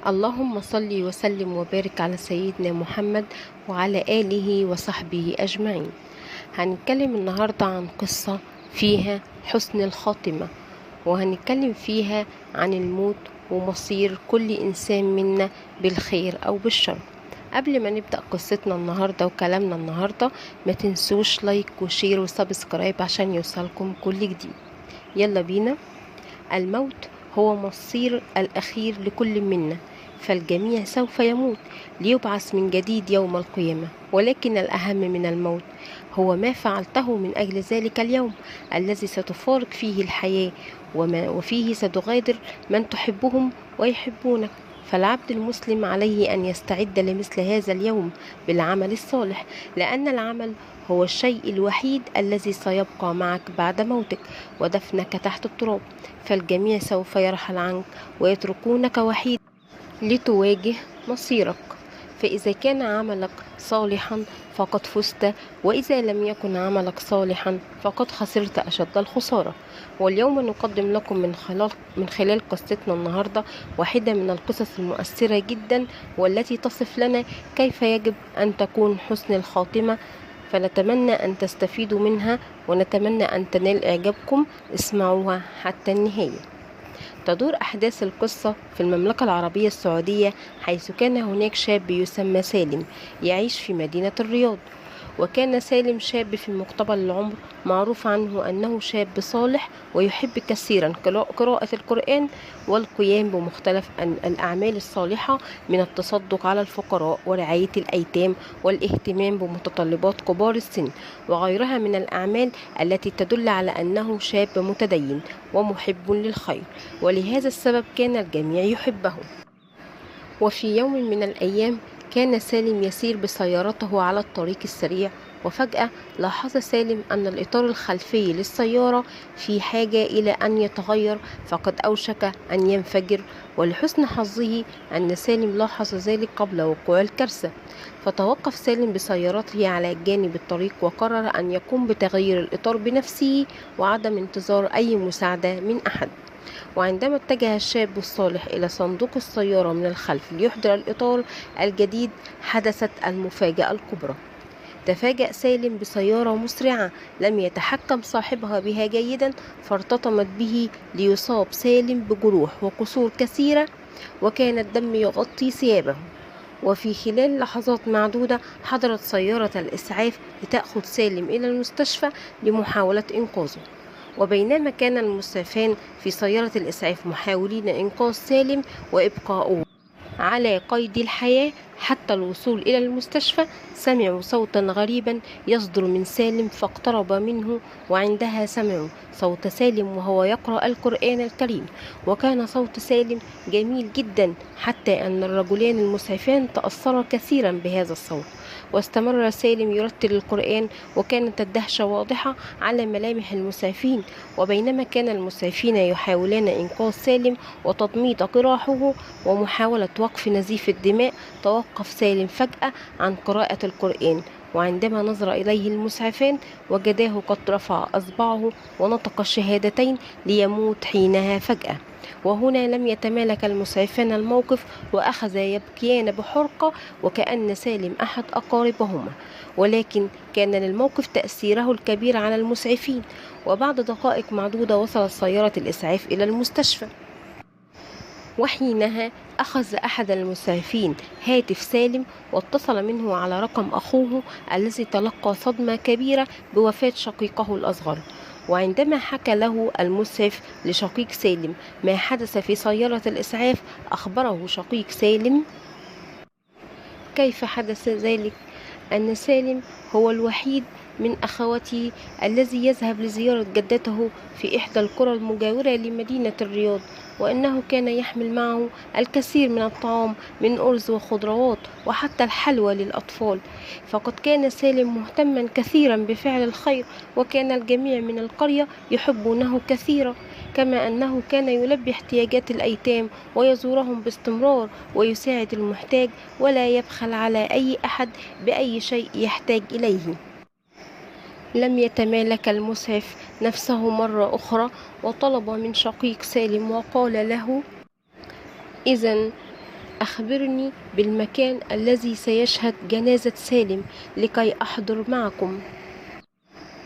اللهم صل وسلم وبارك على سيدنا محمد وعلى آله وصحبه أجمعين. هنتكلم النهاردة عن قصة فيها حسن الخاتمة، وهنتكلم فيها عن الموت ومصير كل إنسان منا بالخير أو بالشر. قبل ما نبدأ قصتنا النهاردة وكلامنا النهاردة، ما تنسوش لايك وشير وسبسكرايب عشان يوصلكم كل جديد. يلا بينا. الموت هو مصير الأخير لكل منا، فالجميع سوف يموت ليبعث من جديد يوم القيامة، ولكن الأهم من الموت هو ما فعلته من أجل ذلك اليوم الذي ستفارق فيه الحياة، وفيه ستغادر من تحبهم ويحبونك. فالعبد المسلم عليه أن يستعد لمثل هذا اليوم بالعمل الصالح، لأن العمل هو الشيء الوحيد الذي سيبقى معك بعد موتك ودفنك تحت التراب. فالجميع سوف يرحل عنك ويتركونك وحيد لتواجه مصيرك. فإذا كان عملك صالحا فقد فزت، وإذا لم يكن عملك صالحا فقد خسرت أشد الخسارة. واليوم نقدم لكم من خلال قصتنا النهاردة واحدة من القصص المؤثرة جدا، والتي تصف لنا كيف يجب أن تكون حسن الخاتمة. فنتمنى أن تستفيدوا منها، ونتمنى أن تنال إعجابكم. اسمعوها حتى النهاية. تدور أحداث القصة في المملكة العربية السعودية، حيث كان هناك شاب يسمى سالم يعيش في مدينة الرياض. وكان سالم شاب في مقتبل العمر، معروف عنه أنه شاب صالح ويحب كثيرا قراءة القرآن والقيام بمختلف الأعمال الصالحة، من التصدق على الفقراء ورعاية الأيتام والاهتمام بمتطلبات كبار السن وغيرها من الأعمال التي تدل على أنه شاب متدين ومحب للخير، ولهذا السبب كان الجميع يحبه. وفي يوم من الأيام كان سالم يسير بسيارته على الطريق السريع، وفجأة لاحظ سالم أن الإطار الخلفي للسيارة في حاجة إلى أن يتغير، فقد أوشك أن ينفجر. ولحسن حظه أن سالم لاحظ ذلك قبل وقوع الكارثة، فتوقف سالم بسيارته على جانب الطريق وقرر أن يقوم بتغيير الإطار بنفسه وعدم انتظار أي مساعدة من أحد. وعندما اتجه الشاب الصالح إلى صندوق السيارة من الخلف ليحضر الإطار الجديد، حدثت المفاجأة الكبرى. تفاجأ سالم بسيارة مسرعة لم يتحكم صاحبها بها جيدا، فارتطمت به ليصاب سالم بجروح وكسور كثيرة، وكان الدم يغطي ثيابه. وفي خلال لحظات معدودة حضرت سيارة الإسعاف لتأخذ سالم إلى المستشفى لمحاولة إنقاذه. وبينما كان المسعفان في سيارة الإسعاف محاولين إنقاذ سالم وإبقاؤه على قيد الحياة حتى الوصول إلى المستشفى، سمعوا صوتا غريبا يصدر من سالم فاقترب منه، وعندها سمعوا صوت سالم وهو يقرأ القرآن الكريم. وكان صوت سالم جميل جدا، حتى أن الرجلان المسعفان تأثرا كثيرا بهذا الصوت. واستمر سالم يرتل القرآن، وكانت الدهشة واضحة على ملامح المسعفين. وبينما كان المسعفين يحاولون إنقاذ سالم وتضميد جراحه ومحاولة وقف نزيف الدماء، توقف سالم فجأة عن قراءة القرآن. وعندما نظر إليه المسعفان وجداه قد رفع أصبعه ونطق الشهادتين ليموت حينها فجأة. وهنا لم يتمالك المسعفان الموقف، وأخذا يبكيان بحرقة وكأن سالم أحد أقاربهما. ولكن كان للموقف تأثيره الكبير على المسعفين. وبعد دقائق معدودة وصلت سيارة الإسعاف إلى المستشفى، وحينها أخذ أحد المسعفين هاتف سالم واتصل منه على رقم أخوه الذي تلقى صدمة كبيرة بوفاة شقيقه الأصغر. وعندما حكى له المسعف لشقيق سالم ما حدث في سيارة الإسعاف، أخبره شقيق سالم كيف حدث ذلك، أن سالم هو الوحيد من أخواته الذي يذهب لزيارة جدته في إحدى القرى المجاورة لمدينة الرياض، وأنه كان يحمل معه الكثير من الطعام من أرز وخضروات وحتى الحلوى للأطفال. فقد كان سالم مهتما كثيرا بفعل الخير، وكان الجميع من القرية يحبونه كثيرا، كما أنه كان يلبي احتياجات الأيتام ويزورهم باستمرار ويساعد المحتاج، ولا يبخل على أي أحد بأي شيء يحتاج إليه. لم يتمالك المسعف نفسه مرة أخرى، وطلب من شقيق سالم وقال له: إذن أخبرني بالمكان الذي سيشهد جنازة سالم لكي أحضر معكم.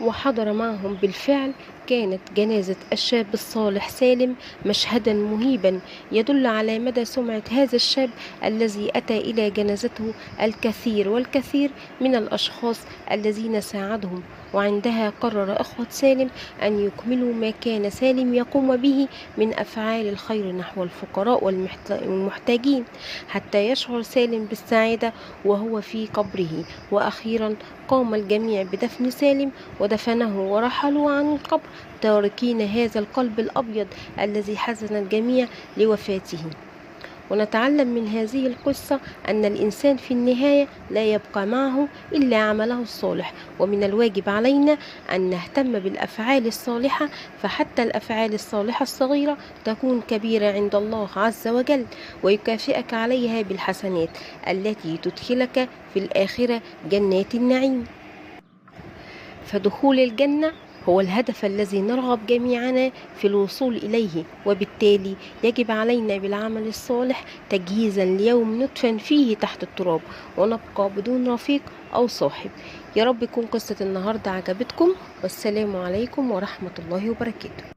وحضر معهم بالفعل. كانت جنازة الشاب الصالح سالم مشهدا مهيبا يدل على مدى سمعة هذا الشاب الذي أتى إلى جنازته الكثير والكثير من الأشخاص الذين ساعدهم. وعندها قرر إخوة سالم أن يكملوا ما كان سالم يقوم به من أفعال الخير نحو الفقراء والمحتاجين حتى يشعر سالم بالسعادة وهو في قبره. وأخيرا قام الجميع بدفن سالم ودفنه ورحلوا عن القبر تاركين هذا القلب الأبيض الذي حزن الجميع لوفاته. ونتعلم من هذه القصة أن الإنسان في النهاية لا يبقى معه إلا عمله الصالح، ومن الواجب علينا أن نهتم بالأفعال الصالحة، فحتى الأفعال الصالحة الصغيرة تكون كبيرة عند الله عز وجل، ويكافئك عليها بالحسنات التي تدخلك في الآخرة جنات النعيم. فدخول الجنة هو الهدف الذي نرغب جميعنا في الوصول إليه، وبالتالي يجب علينا بالعمل الصالح تجهيزا ليوم ندفن فيه تحت التراب ونبقى بدون رفيق أو صاحب. يا رب تكون قصة النهاردة عجبتكم، والسلام عليكم ورحمة الله وبركاته.